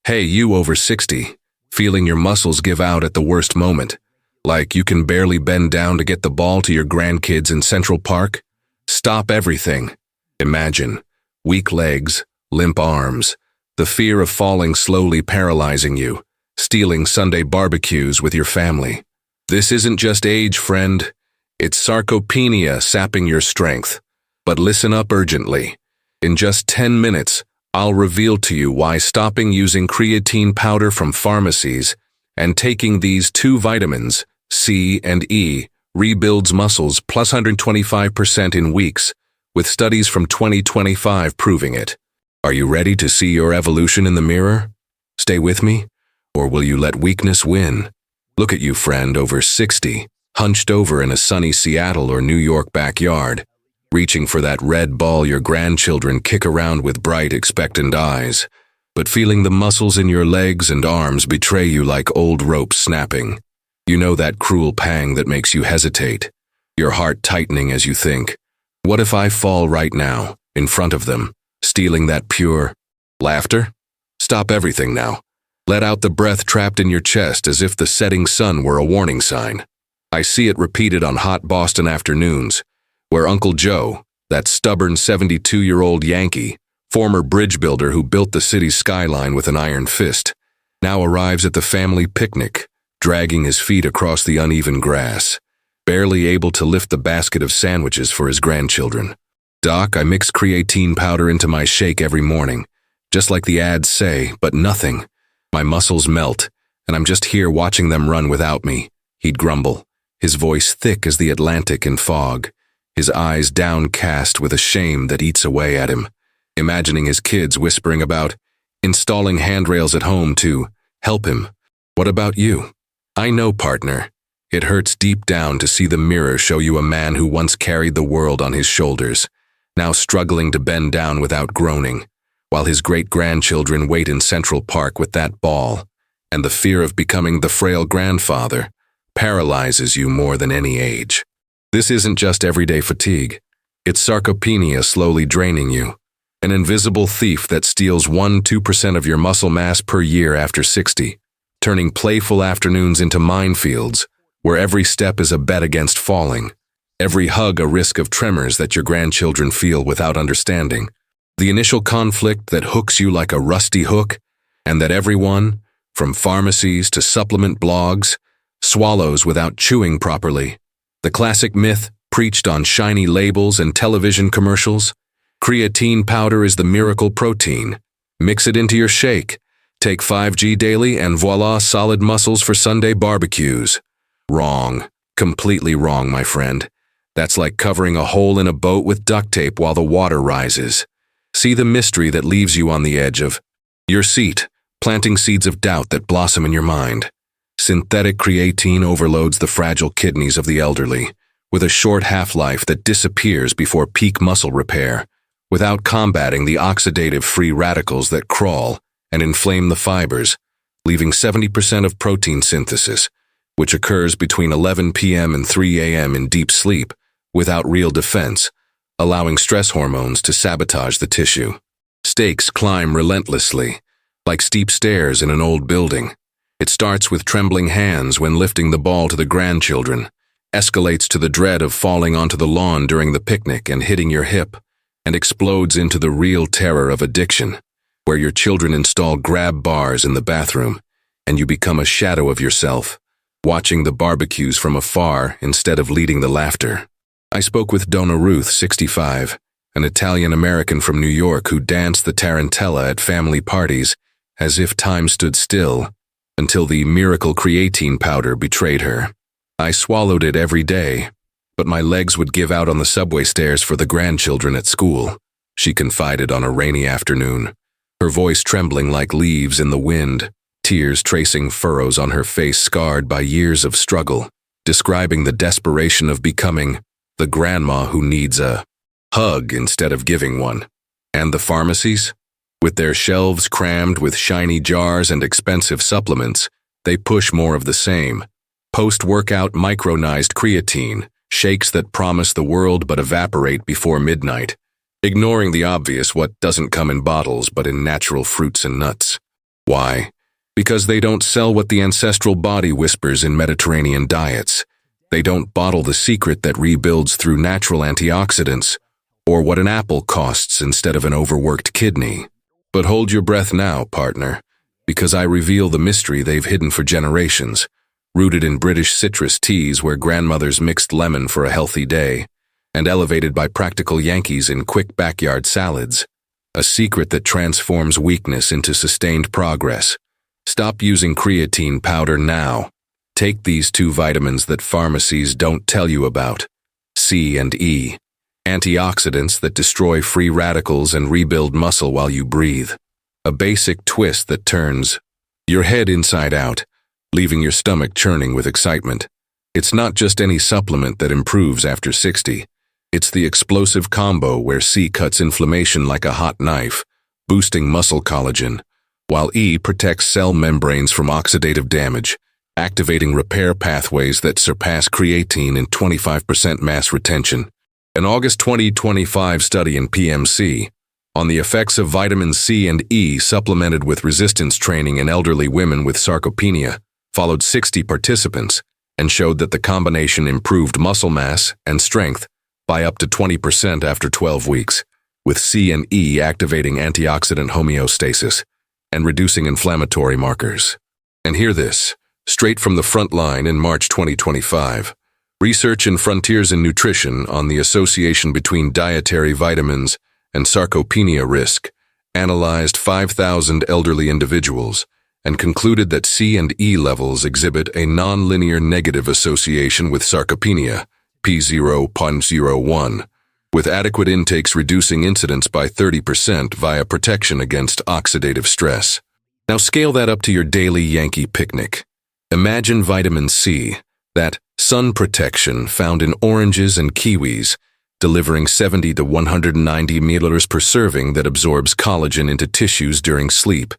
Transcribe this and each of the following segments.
Hey, you over 60, feeling your muscles give out at the worst moment, like you can barely bend down to get the ball to your grandkids in Central Park? Stop everything. Imagine weak legs, limp arms, the fear of falling slowly paralyzing you, stealing Sunday barbecues with your family. This isn't just age, friend. It's sarcopenia sapping your strength. But listen up urgently. In just 10 minutes, I'll reveal to you why stopping using creatine powder from Pharmacies and taking these two vitamins, C and E, rebuilds muscles plus 125% in weeks, with studies from 2025 proving it. Are you ready to see your evolution in the mirror? Stay with me, or will you let weakness win? Look at you, friend, over 60, hunched over in a sunny Seattle or New York backyard, reaching for that red ball your grandchildren kick around with bright, expectant eyes, but feeling the muscles in your legs and arms betray you like old ropes snapping. You know that cruel pang that makes you hesitate, your heart tightening as you think, what if I fall right now, in front of them, stealing that pure laughter? Stop everything now. Let out the breath trapped in your chest as if the setting sun were a warning sign. I see it repeated on hot Boston afternoons, where Uncle Joe, that stubborn 72-year-old Yankee, former bridge builder who built the city's skyline with an iron fist, now arrives at the family picnic, dragging his feet across the uneven grass, barely able to lift the basket of sandwiches for his grandchildren. Doc, I mix creatine powder into my shake every morning, just like the ads say, but nothing. My muscles melt, and I'm just here watching them run without me, he'd grumble, his voice thick as the Atlantic in fog, his eyes downcast with a shame that eats away at him, imagining his kids whispering about installing handrails at home to help him. What about you? I know, partner. It hurts deep down to see the mirror show you a man who once carried the world on his shoulders, now struggling to bend down without groaning, while his great-grandchildren wait in Central Park with that ball, and the fear of becoming the frail grandfather paralyzes you more than any age. This isn't just everyday fatigue. It's sarcopenia slowly draining you, an invisible thief that steals 1–2% of your muscle mass per year after 60, turning playful afternoons into minefields, where every step is a bet against falling, every hug a risk of tremors that your grandchildren feel without understanding. The initial conflict that hooks you like a rusty hook, and that everyone, from pharmacies to supplement blogs, swallows without chewing properly. The classic myth preached on shiny labels and television commercials. Creatine powder is the miracle protein. Mix it into your shake. Take 5G daily and voila, solid muscles for Sunday barbecues. Wrong. Completely wrong, my friend. That's like covering a hole in a boat with duct tape while the water rises. See the mystery that leaves you on the edge of your seat, planting seeds of doubt that blossom in your mind. Synthetic creatine overloads the fragile kidneys of the elderly, with a short half-life that disappears before peak muscle repair, without combating the oxidative free radicals that crawl and inflame the fibers, leaving 70% of protein synthesis, which occurs between 11 p.m. and 3 a.m. in deep sleep, without real defense, allowing stress hormones to sabotage the tissue. Stakes climb relentlessly, like steep stairs in an old building. It starts with trembling hands when lifting the ball to the grandchildren, escalates to the dread of falling onto the lawn during the picnic and hitting your hip, and explodes into the real terror of addiction, where your children install grab bars in the bathroom, and you become a shadow of yourself, watching the barbecues from afar instead of leading the laughter. I spoke with Donna Ruth, 65, an Italian-American from New York who danced the tarantella at family parties as if time stood still until the miracle creatine powder betrayed her. I swallowed it every day, but my legs would give out on the subway stairs for the grandchildren at school, she confided on a rainy afternoon, her voice trembling like leaves in the wind, tears tracing furrows on her face scarred by years of struggle, describing the desperation of becoming the grandma who needs a hug instead of giving one. And the pharmacies? With their shelves crammed with shiny jars and expensive supplements, they push more of the same. Post-workout micronized creatine, shakes that promise the world but evaporate before midnight, ignoring the obvious what doesn't come in bottles but in natural fruits and nuts. Why? Because they don't sell what the ancestral body whispers in Mediterranean diets. They don't bottle the secret that rebuilds through natural antioxidants, or what an apple costs instead of an overworked kidney. But hold your breath now, partner, because I reveal the mystery they've hidden for generations, rooted in British citrus teas where grandmothers mixed lemon for a healthy day, and elevated by practical Yankees in quick backyard salads. A secret that transforms weakness into sustained progress. Stop using creatine powder now. Take these two vitamins that pharmacies don't tell you about. C and E. Antioxidants that destroy free radicals and rebuild muscle while you breathe. A basic twist that turns your head inside out, leaving your stomach churning with excitement. It's not just any supplement that improves after 60. It's the explosive combo where C cuts inflammation like a hot knife, boosting muscle collagen, while E protects cell membranes from oxidative damage, activating repair pathways that surpass creatine in 25% mass retention. An August 2025 study in PMC on the effects of vitamins C and E supplemented with resistance training in elderly women with sarcopenia followed 60 participants and showed that the combination improved muscle mass and strength by up to 20% after 12 weeks, with C and E activating antioxidant homeostasis and reducing inflammatory markers. And hear this, straight from the front line in March 2025, research in Frontiers in Nutrition on the association between dietary vitamins and sarcopenia risk analyzed 5,000 elderly individuals and concluded that C and E levels exhibit a nonlinear negative association with sarcopenia, P0.01, with adequate intakes reducing incidence by 30% via protection against oxidative stress. Now scale that up to your daily Yankee picnic. Imagine vitamin C, that sun protection found in oranges and kiwis, delivering 70 to 190 milliliters per serving that absorbs collagen into tissues during sleep,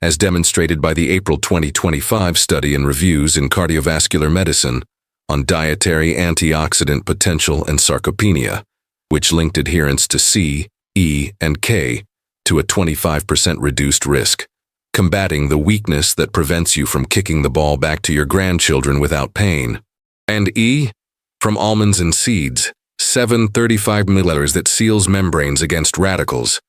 as demonstrated by the April 2025 study in Reviews in Cardiovascular Medicine on dietary antioxidant potential and sarcopenia, which linked adherence to C, E, and K to a 25% reduced risk, combating the weakness that prevents you from kicking the ball back to your grandchildren without pain. And E, from almonds and seeds, 735 milliliters that seals membranes against radicals.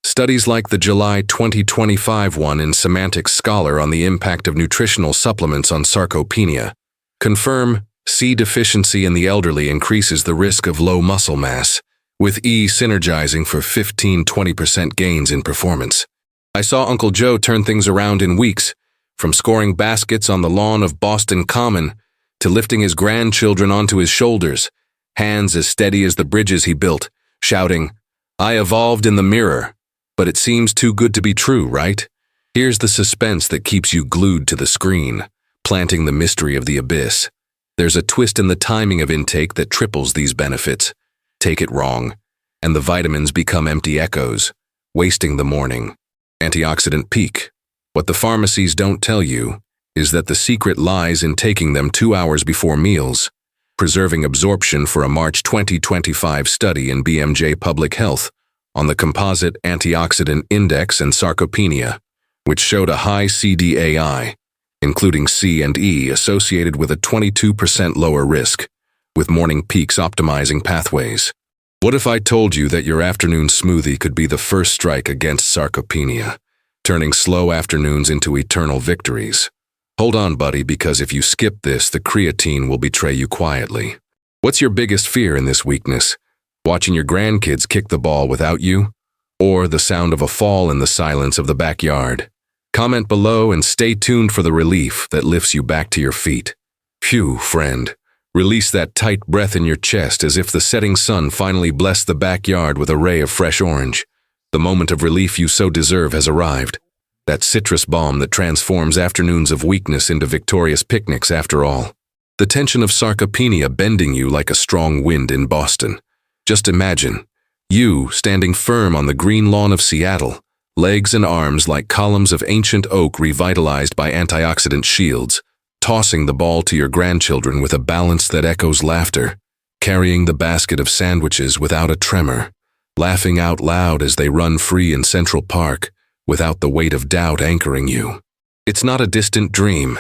Studies like the July 2025 one in Semantic Scholar on the impact of nutritional supplements on sarcopenia confirm C deficiency in the elderly increases the risk of low muscle mass, with E synergizing for 15–20% gains in performance. I saw Uncle Joe turn things around in weeks, from scoring baskets on the lawn of Boston Common to lifting his grandchildren onto his shoulders, hands as steady as the bridges he built, shouting, "I evolved in the mirror." But it seems too good to be true, right? Here's the suspense that keeps you glued to the screen, planting the mystery of the abyss. There's a twist in the timing of intake that triples these benefits. Take it wrong, and the vitamins become empty echoes, wasting the morning. Antioxidant peak. What the pharmacies don't tell you is that the secret lies in taking them 2 hours before meals, preserving absorption for a March 2025 study in BMJ Public Health on the Composite Antioxidant Index and Sarcopenia, which showed a high CDAI, including C and E associated with a 22% lower risk, with morning peaks optimizing pathways. What if I told you that your afternoon smoothie could be the first strike against sarcopenia, turning slow afternoons into eternal victories? Hold on, buddy, because if you skip this, the creatine will betray you quietly. What's your biggest fear in this weakness? Watching your grandkids kick the ball without you? Or the sound of a fall in the silence of the backyard? Comment below and stay tuned for the relief that lifts you back to your feet. Phew, friend. Release that tight breath in your chest as if the setting sun finally blessed the backyard with a ray of fresh orange. The moment of relief you so deserve has arrived. That citrus balm that transforms afternoons of weakness into victorious picnics after all. The tension of sarcopenia bending you like a strong wind in Boston. Just imagine, you standing firm on the green lawn of Seattle, legs and arms like columns of ancient oak revitalized by antioxidant shields, tossing the ball to your grandchildren with a balance that echoes laughter, carrying the basket of sandwiches without a tremor, laughing out loud as they run free in Central Park without the weight of doubt anchoring you. It's not a distant dream.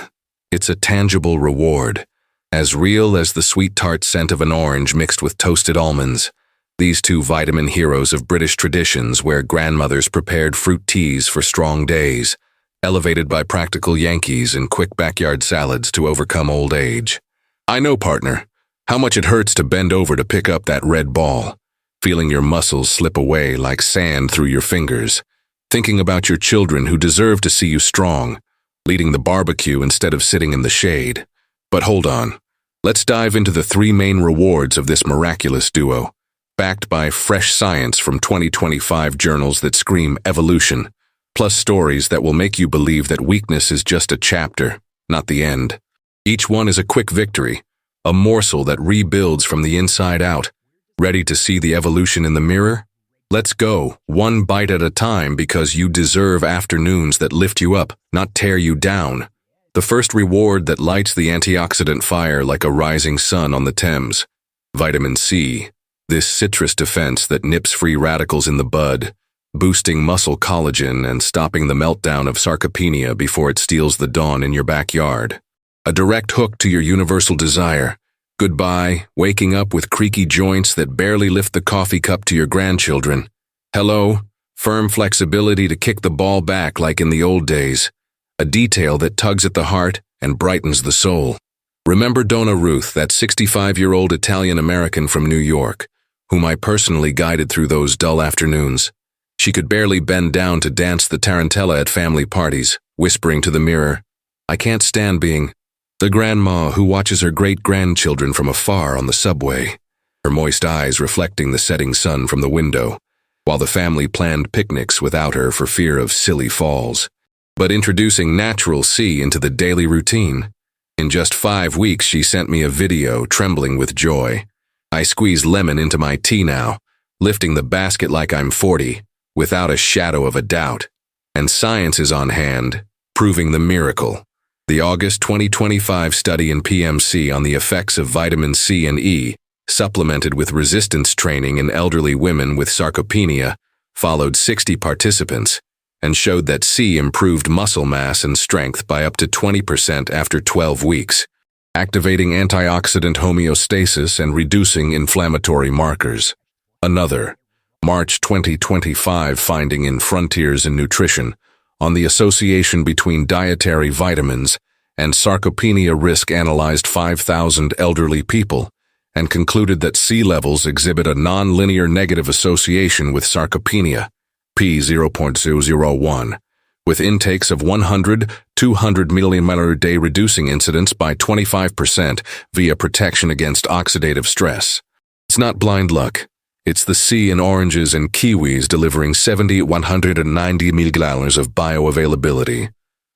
It's a tangible reward, as real as the sweet tart scent of an orange mixed with toasted almonds. These two vitamin heroes of British traditions where grandmothers prepared fruit teas for strong days, elevated by practical Yankees and quick backyard salads to overcome old age. I know, partner, how much it hurts to bend over to pick up that red ball, feeling your muscles slip away like sand through your fingers, thinking about your children who deserve to see you strong, leading the barbecue instead of sitting in the shade. But hold on, let's dive into the three main rewards of this miraculous duo, backed by fresh science from 2025 journals that scream evolution, plus stories that will make you believe that weakness is just a chapter, not the end. Each one is a quick victory, a morsel that rebuilds from the inside out. Ready to see the evolution in the mirror? Let's go, one bite at a time, because you deserve afternoons that lift you up, not tear you down. The first reward that lights the antioxidant fire like a rising sun on the Thames. Vitamin C, this citrus defense that nips free radicals in the bud, boosting muscle collagen and stopping the meltdown of sarcopenia before it steals the dawn in your backyard. A direct hook to your universal desire. Goodbye, waking up with creaky joints that barely lift the coffee cup to your grandchildren. Hello, firm flexibility to kick the ball back like in the old days. A detail that tugs at the heart and brightens the soul. Remember Donna Ruth, that 65-year-old Italian-American from New York, whom I personally guided through those dull afternoons. She could barely bend down to dance the tarantella at family parties, whispering to the mirror, "I can't stand being..." The grandma who watches her great-grandchildren from afar on the subway, her moist eyes reflecting the setting sun from the window, while the family planned picnics without her for fear of silly falls. But introducing Natural C into the daily routine. In just 5 weeks, she sent me a video, trembling with joy. I squeeze lemon into my tea now, lifting the basket like I'm 40, without a shadow of a doubt. And science is on hand, proving the miracle. The August 2025 study in PMC on the effects of vitamin C and E, supplemented with resistance training in elderly women with sarcopenia, followed 60 participants, and showed that C improved muscle mass and strength by up to 20% after 12 weeks, activating antioxidant homeostasis and reducing inflammatory markers. Another, March 2025 finding in Frontiers in Nutrition on the association between dietary vitamins and sarcopenia risk analyzed 5,000 elderly people and concluded that C levels exhibit a non-linear negative association with sarcopenia, P 0.001, with intakes of 100, 200 millimolar a day reducing incidence by 25% via protection against oxidative stress. It's not blind luck. It's the C in oranges and kiwis delivering 190 mg of bioavailability,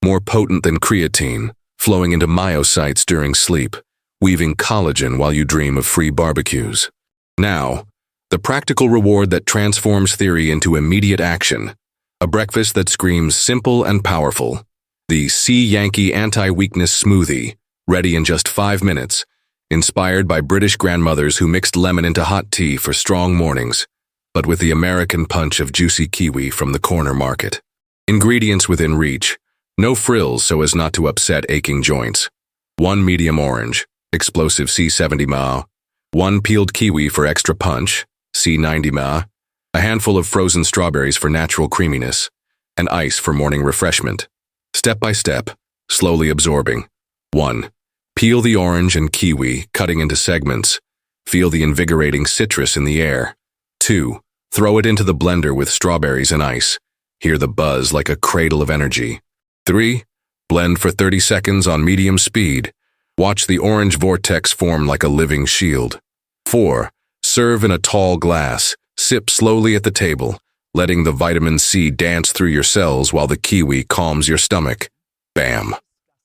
more potent than creatine, flowing into myocytes during sleep, weaving collagen while you dream of free barbecues. Now, the practical reward that transforms theory into immediate action. A breakfast that screams simple and powerful. The C Yankee Anti-Weakness Smoothie, ready in just 5 minutes. Inspired by British grandmothers who mixed lemon into hot tea for strong mornings, but with the American punch of juicy kiwi from the corner market. Ingredients within reach. No frills so as not to upset aching joints. 1 medium orange, explosive C70 mAh. 1 peeled kiwi for extra punch, C90 mAh. A handful of frozen strawberries for natural creaminess. And ice for morning refreshment. Step by step, slowly absorbing. 1. Peel the orange and kiwi, cutting into segments. Feel the invigorating citrus in the air. 2. Throw it into the blender with strawberries and ice. Hear the buzz like a cradle of energy. 3. Blend for 30 seconds on medium speed. Watch the orange vortex form like a living shield. 4. Serve in a tall glass. Sip slowly at the table, letting the vitamin C dance through your cells while the kiwi calms your stomach. Bam!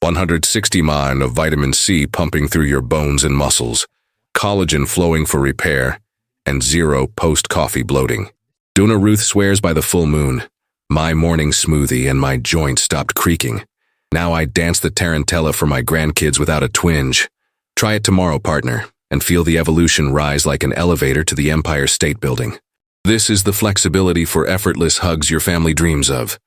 160 mAh of vitamin C pumping through your bones and muscles, collagen flowing for repair, and 0 post-coffee bloating. Donna Ruth swears by the full moon. My morning smoothie and my joints stopped creaking. Now I dance the tarantella for my grandkids without a twinge. Try it tomorrow, partner, and feel the evolution rise like an elevator to the Empire State Building. This is the flexibility for effortless hugs your family dreams of.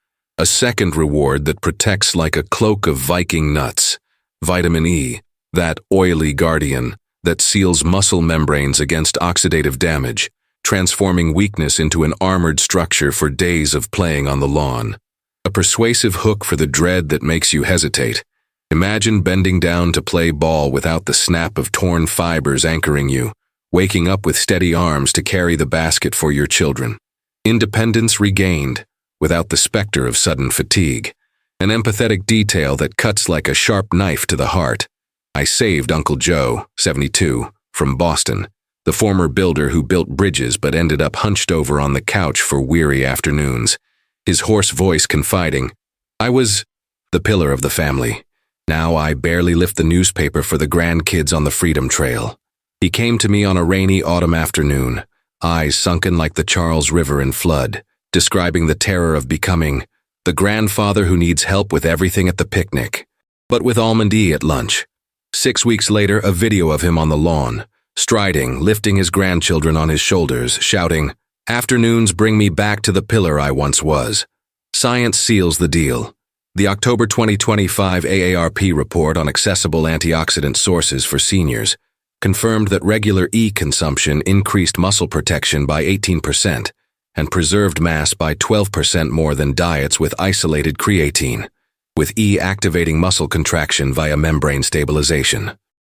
A second reward that protects like a cloak of Viking nuts. Vitamin E, that oily guardian that seals muscle membranes against oxidative damage, transforming weakness into an armored structure for days of playing on the lawn. A persuasive hook for the dread that makes you hesitate. Imagine bending down to play ball without the snap of torn fibers anchoring you, waking up with steady arms to carry the basket for your children. Independence regained, without the specter of sudden fatigue. An empathetic detail that cuts like a sharp knife to the heart. I saved Uncle Joe, 72, from Boston, the former builder who built bridges but ended up hunched over on the couch for weary afternoons, his hoarse voice confiding, "I was the pillar of the family. Now I barely lift the newspaper for the grandkids on the Freedom Trail." He came to me on a rainy autumn afternoon, eyes sunken like the Charles River in flood, describing the terror of becoming the grandfather who needs help with everything at the picnic, but with almond tea at lunch. 6 weeks later, a video of him on the lawn, striding, lifting his grandchildren on his shoulders, shouting, "Afternoons bring me back to the pillar I once was." Science seals the deal. The October 2025 AARP report on accessible antioxidant sources for seniors confirmed that regular E consumption increased muscle protection by 18% and preserved mass by 12% more than diets with isolated creatine, with E activating muscle contraction via membrane stabilization.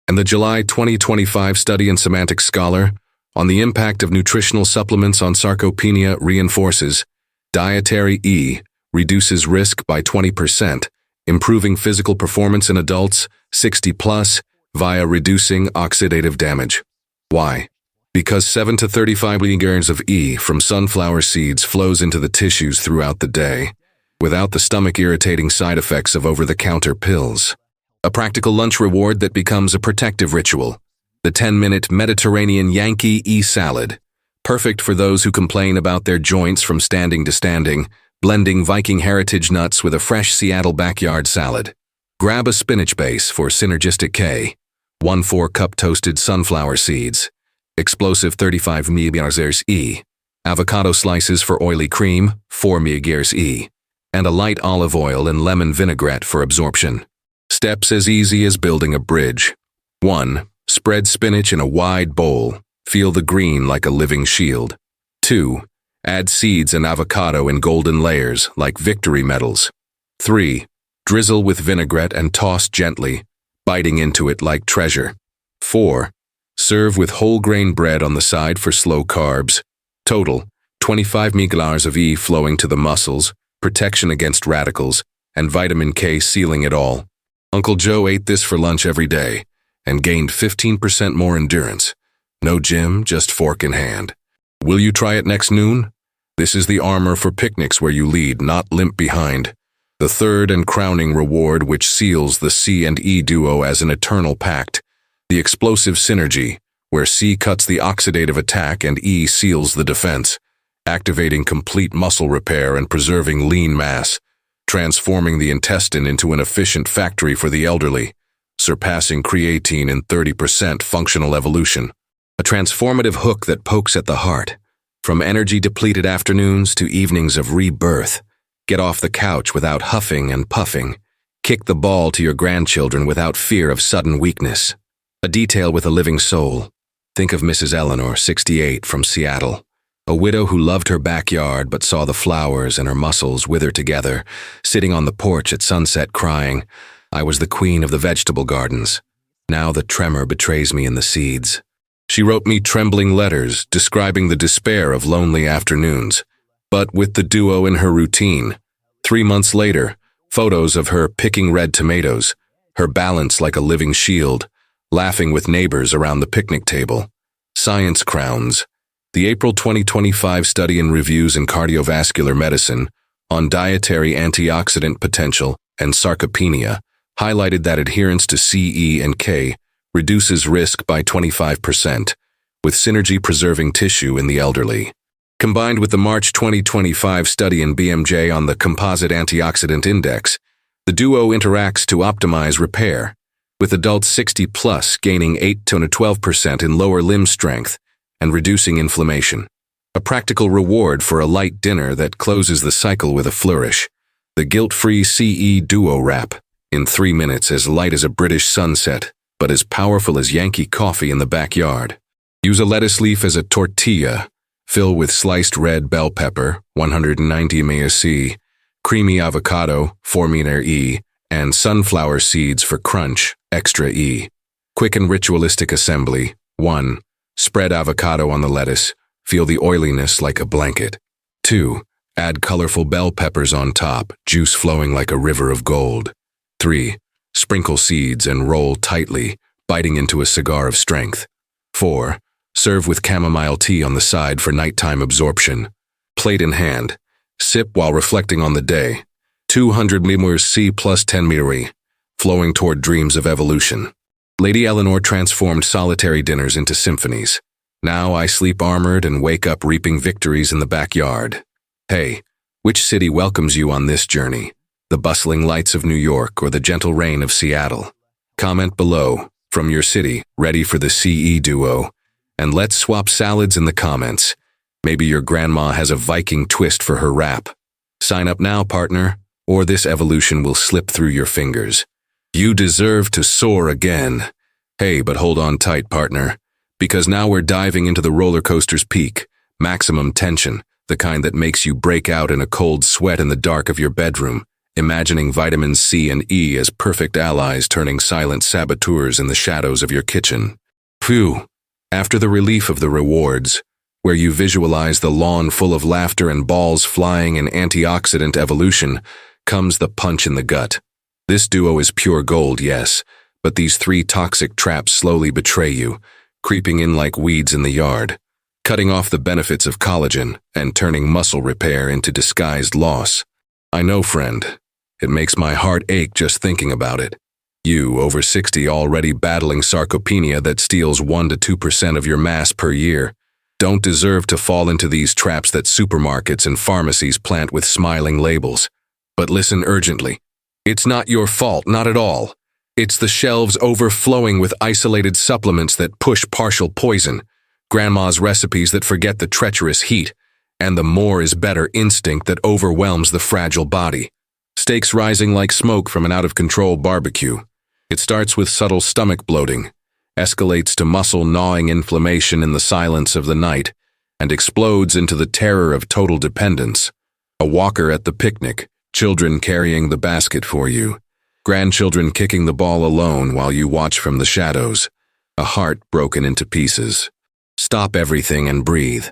And the July 2025 study in Semantic Scholar on the impact of nutritional supplements on sarcopenia reinforces dietary E reduces risk by 20%, improving physical performance in adults 60 plus via reducing oxidative damage. Why? Because 7 to 35 milligrams of E from sunflower seeds flows into the tissues throughout the day, without the stomach-irritating side effects of over-the-counter pills. A practical lunch reward that becomes a protective ritual. The 10-minute Mediterranean Yankee E salad, perfect for those who complain about their joints from standing to standing, blending Viking heritage nuts with a fresh Seattle backyard salad. Grab a spinach base for synergistic K, 1 4-cup toasted sunflower seeds, explosive 35 mg E, avocado slices for oily cream, 4 mg E, and a light olive oil and lemon vinaigrette for absorption. Steps as easy as building a bridge. 1. Spread spinach in a wide bowl. Feel the green like a living shield. 2. Add seeds and avocado in golden layers like victory medals. 3. Drizzle with vinaigrette and toss gently, biting into it like treasure. 4. Serve with whole grain bread on the side for slow carbs. Total, 25 mg of E flowing to the muscles, protection against radicals, and vitamin K sealing it all. Uncle Joe ate this for lunch every day and gained 15% more endurance. No gym, just fork in hand. Will you try it next noon? This is the armor for picnics where you lead, not limp behind. The third and crowning reward which seals the C and E duo as an eternal pact. The explosive synergy, where C cuts the oxidative attack and E seals the defense, activating complete muscle repair and preserving lean mass, transforming the intestine into an efficient factory for the elderly, surpassing creatine in 30% functional evolution. A transformative hook that pokes at the heart. From energy-depleted afternoons to evenings of rebirth, get off the couch without huffing and puffing. Kick the ball to your grandchildren without fear of sudden weakness. A detail with a living soul. Think of Mrs. Eleanor, 68, from Seattle. A widow who loved her backyard but saw the flowers and her muscles wither together, sitting on the porch at sunset crying, "I was the queen of the vegetable gardens. Now the tremor betrays me in the seeds." She wrote me trembling letters describing the despair of lonely afternoons, but with the duo in her routine. 3 months later, photos of her picking red tomatoes, her balance like a living shield, laughing with neighbors around the picnic table. Science crowns. The April 2025 study in Reviews in Cardiovascular Medicine on dietary antioxidant potential and sarcopenia highlighted that adherence to C, E, and K reduces risk by 25%, with synergy-preserving tissue in the elderly. Combined with the March 2025 study in BMJ on the Composite Antioxidant Index, the duo interacts to optimize repair, with adults 60 plus gaining 8 to 12% in lower limb strength and reducing inflammation. A practical reward for a light dinner that closes the cycle with a flourish. The guilt-free CE Duo Wrap. In 3 minutes, as light as a British sunset, but as powerful as Yankee coffee in the backyard. Use a lettuce leaf as a tortilla. Fill with sliced red bell pepper, 190 mAc, creamy avocado, 4 mAe, and sunflower seeds for crunch, extra E. Quick and ritualistic assembly. 1. Spread avocado on the lettuce. Feel the oiliness like a blanket. 2. Add colorful bell peppers on top, juice flowing like a river of gold. 3. Sprinkle seeds and roll tightly, biting into a cigar of strength. 4. Serve with chamomile tea on the side for nighttime absorption. Plate in hand. Sip while reflecting on the day. 200 ml C plus 10 ml. Flowing toward dreams of evolution. Lady Eleanor transformed solitary dinners into symphonies. Now I sleep armored and wake up reaping victories in the backyard. Hey, which city welcomes you on this journey? The bustling lights of New York or the gentle rain of Seattle? Comment below, from your city, ready for the CE Duo. And let's swap salads in the comments. Maybe your grandma has a Viking twist for her wrap. Sign up now, partner, or this evolution will slip through your fingers. You deserve to soar again. Hey, but hold on tight, partner, because now we're diving into the roller coaster's peak, maximum tension, the kind that makes you break out in a cold sweat in the dark of your bedroom, imagining vitamins C and E as perfect allies turning silent saboteurs in the shadows of your kitchen. Phew. After the relief of the rewards, where you visualize the lawn full of laughter and balls flying in antioxidant evolution, comes the punch in the gut. This duo is pure gold, yes, but these 3 toxic traps slowly betray you, creeping in like weeds in the yard, cutting off the benefits of collagen and turning muscle repair into disguised loss. I know, friend. It makes my heart ache just thinking about it. You, over 60, already battling sarcopenia that steals 1 to 2% of your mass per year, don't deserve to fall into these traps that supermarkets and pharmacies plant with smiling labels. But listen urgently. It's not your fault, not at all. It's the shelves overflowing with isolated supplements that push partial poison, grandma's recipes that forget the treacherous heat, and the more is better instinct that overwhelms the fragile body. Stakes rising like smoke from an out-of-control barbecue. It starts with subtle stomach bloating, escalates to muscle-gnawing inflammation in the silence of the night, and explodes into the terror of total dependence. A walker at the picnic, children carrying the basket for you, grandchildren kicking the ball alone while you watch from the shadows, a heart broken into pieces. Stop everything and breathe.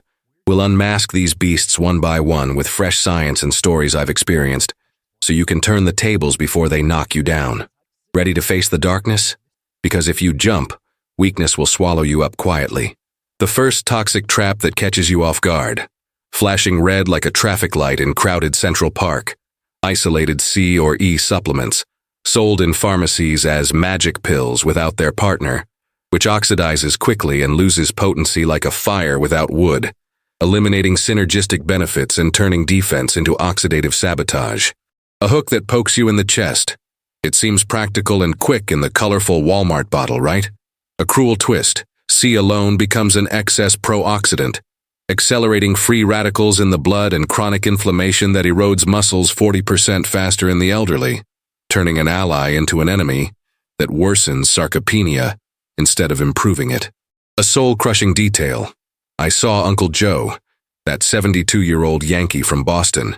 We'll unmask these beasts one by one with fresh science and stories I've experienced, so you can turn the tables before they knock you down. Ready to face the darkness? Because if you jump, weakness will swallow you up quietly. The first toxic trap that catches you off guard. Flashing red like a traffic light in crowded Central Park. Isolated C or E supplements, sold in pharmacies as magic pills without their partner, which oxidizes quickly and loses potency like a fire without wood, eliminating synergistic benefits and turning defense into oxidative sabotage. A hook that pokes you in the chest. It seems practical and quick in the colorful Walmart bottle, right? A cruel twist. C alone becomes an excess pro-oxidant, accelerating free radicals in the blood and chronic inflammation that erodes muscles 40% faster in the elderly, turning an ally into an enemy that worsens sarcopenia instead of improving it. A soul-crushing detail. I saw Uncle Joe, that 72-year-old Yankee from Boston,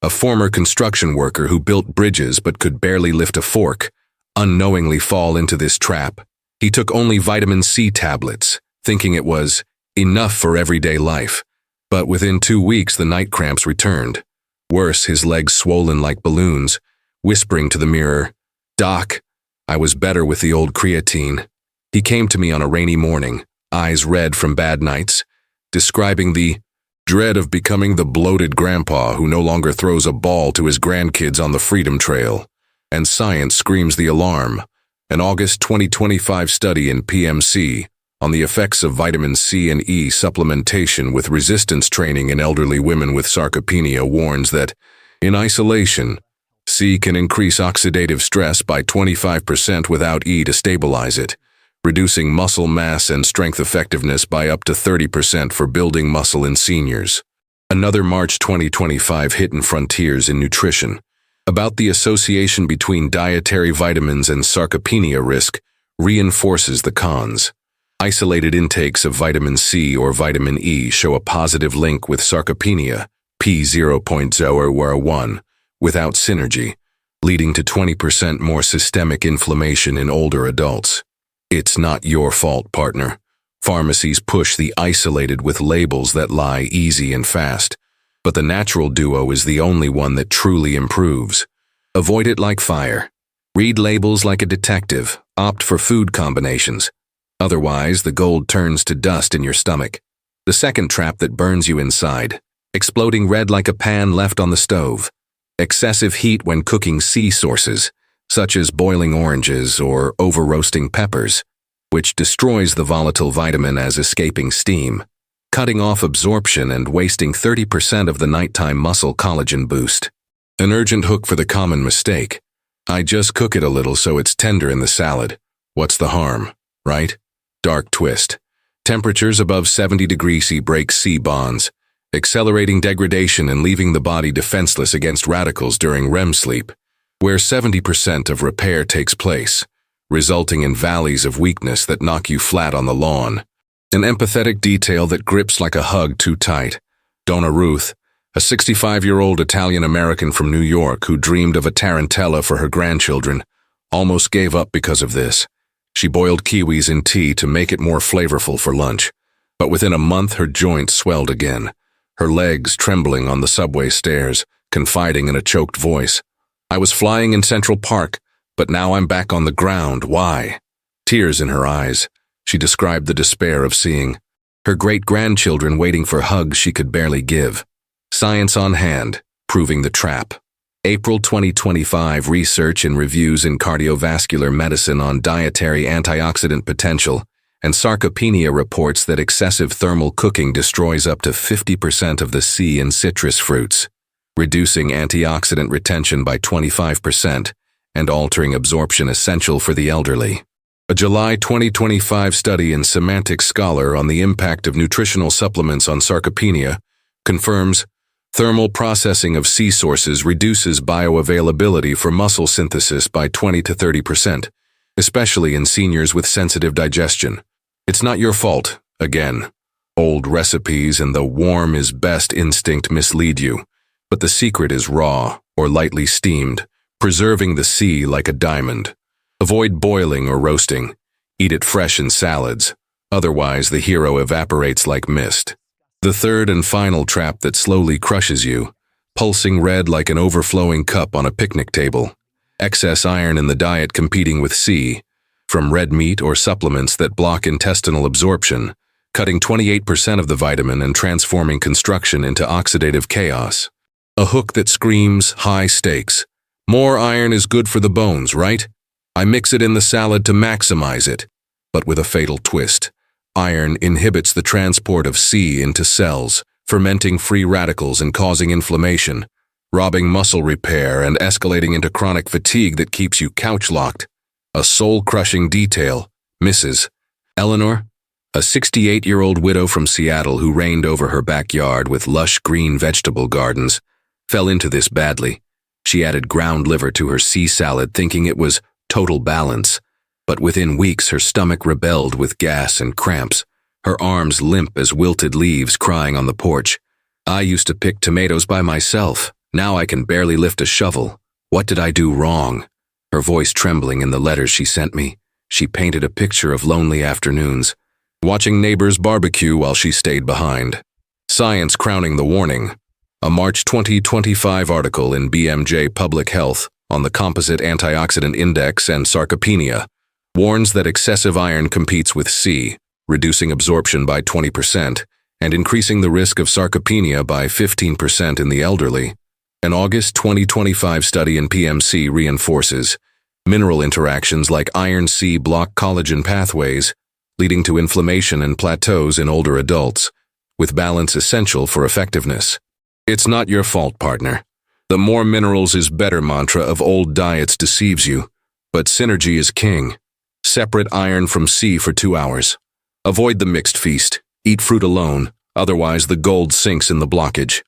a former construction worker who built bridges but could barely lift a fork, unknowingly fall into this trap. He took only vitamin C tablets, thinking it was enough for everyday life. But within 2 weeks, the night cramps returned. Worse, his legs swollen like balloons, whispering to the mirror, "Doc, I was better with the old creatine." He came to me on a rainy morning, eyes red from bad nights, describing the dread of becoming the bloated grandpa who no longer throws a ball to his grandkids on the Freedom Trail. And science screams the alarm. An August 2025 study in PMC on the effects of vitamin C and E supplementation with resistance training in elderly women with sarcopenia warns that, in isolation, C can increase oxidative stress by 25% without E to stabilize it, reducing muscle mass and strength effectiveness by up to 30% for building muscle in seniors. Another March 2025 hidden frontiers in nutrition. About the association between dietary vitamins and sarcopenia risk reinforces the cons. Isolated intakes of vitamin C or vitamin E show a positive link with sarcopenia, P0.001, without synergy, leading to 20% more systemic inflammation in older adults. It's not your fault, partner. Pharmacies push the isolated with labels that lie easy and fast, but the natural duo is the only one that truly improves. Avoid it like fire. Read labels like a detective. Opt for food combinations. Otherwise, the gold turns to dust in your stomach. The second trap that burns you inside. Exploding red like a pan left on the stove. Excessive heat when cooking C sources, such as boiling oranges or over-roasting peppers, which destroys the volatile vitamin as escaping steam, cutting off absorption and wasting 30% of the nighttime muscle collagen boost. An urgent hook for the common mistake. I just cook it a little so it's tender in the salad. What's the harm, right? Dark twist. Temperatures above 70 degrees C break C bonds, accelerating degradation and leaving the body defenseless against radicals during REM sleep, where 70% of repair takes place, resulting in valleys of weakness that knock you flat on the lawn. An empathetic detail that grips like a hug too tight. Donna Ruth, a 65-year-old Italian-American from New York who dreamed of a tarantella for her grandchildren, almost gave up because of this. She boiled kiwis in tea to make it more flavorful for lunch, but within a month her joints swelled again, her legs trembling on the subway stairs, confiding in a choked voice. I was flying in Central Park, but now I'm back on the ground. Why? Tears in her eyes. She described the despair of seeing her great-grandchildren waiting for hugs she could barely give. Science on hand, proving the trap. April 2025 research and reviews in cardiovascular medicine on dietary antioxidant potential, and sarcopenia reports that excessive thermal cooking destroys up to 50% of the C in citrus fruits, reducing antioxidant retention by 25% and altering absorption essential for the elderly. A July 2025 study in Semantic Scholar on the impact of nutritional supplements on sarcopenia confirms thermal processing of C sources reduces bioavailability for muscle synthesis by 20 to 30%, especially in seniors with sensitive digestion. It's not your fault, again. Old recipes and the warm is best instinct mislead you, but the secret is raw or lightly steamed, preserving the C like a diamond. Avoid boiling or roasting. Eat it fresh in salads, otherwise the hero evaporates like mist. The third and final trap that slowly crushes you, pulsing red like an overflowing cup on a picnic table. Excess iron in the diet competing with C, from red meat or supplements that block intestinal absorption, cutting 28% of the vitamin and transforming construction into oxidative chaos. A hook that screams high stakes. More iron is good for the bones, right? I mix it in the salad to maximize it, but with a fatal twist. Iron inhibits the transport of C into cells, fermenting free radicals and causing inflammation, robbing muscle repair and escalating into chronic fatigue that keeps you couch-locked. A soul-crushing detail, Mrs. Eleanor, a 68-year-old widow from Seattle who reigned over her backyard with lush green vegetable gardens, fell into this badly. She added ground liver to her C salad thinking it was total balance. But within weeks her stomach rebelled with gas and cramps, her arms limp as wilted leaves crying on the porch. I used to pick tomatoes by myself. Now I can barely lift a shovel. What did I do wrong? Her voice trembling in the letters she sent me. She painted a picture of lonely afternoons, watching neighbors barbecue while she stayed behind. Science crowning the warning. A March 2025 article in BMJ Public Health on the Composite Antioxidant Index and sarcopenia warns that excessive iron competes with C, reducing absorption by 20% and increasing the risk of sarcopenia by 15% in the elderly. An August 2025 study in PMC reinforces mineral interactions like iron-C block collagen pathways, leading to inflammation and plateaus in older adults, with balance essential for effectiveness. It's not your fault, partner. The more minerals is better mantra of old diets deceives you, but synergy is king. Separate iron from C for 2 hours. Avoid the mixed feast. Eat fruit alone, otherwise the gold sinks in the blockage.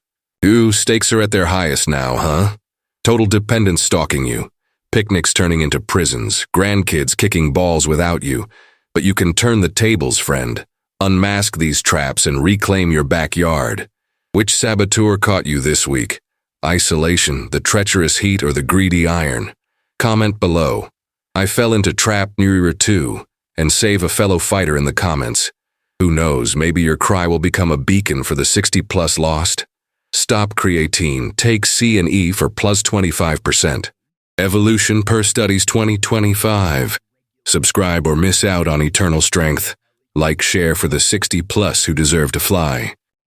Ooh, stakes are at their highest now, huh? Total dependence stalking you. Picnics turning into prisons, grandkids kicking balls without you. But you can turn the tables, friend. Unmask these traps and reclaim your backyard. Which saboteur caught you this week? Isolation, the treacherous heat, or the greedy iron? Comment below. I fell into trap nearer too, and save a fellow fighter in the comments. Who knows, maybe your cry will become a beacon for the 60+ lost. Stop creatine, take C and E for plus 25%. Evolution per Studies 2025. Subscribe or miss out on eternal strength. Like, share for the 60+ who deserve to fly.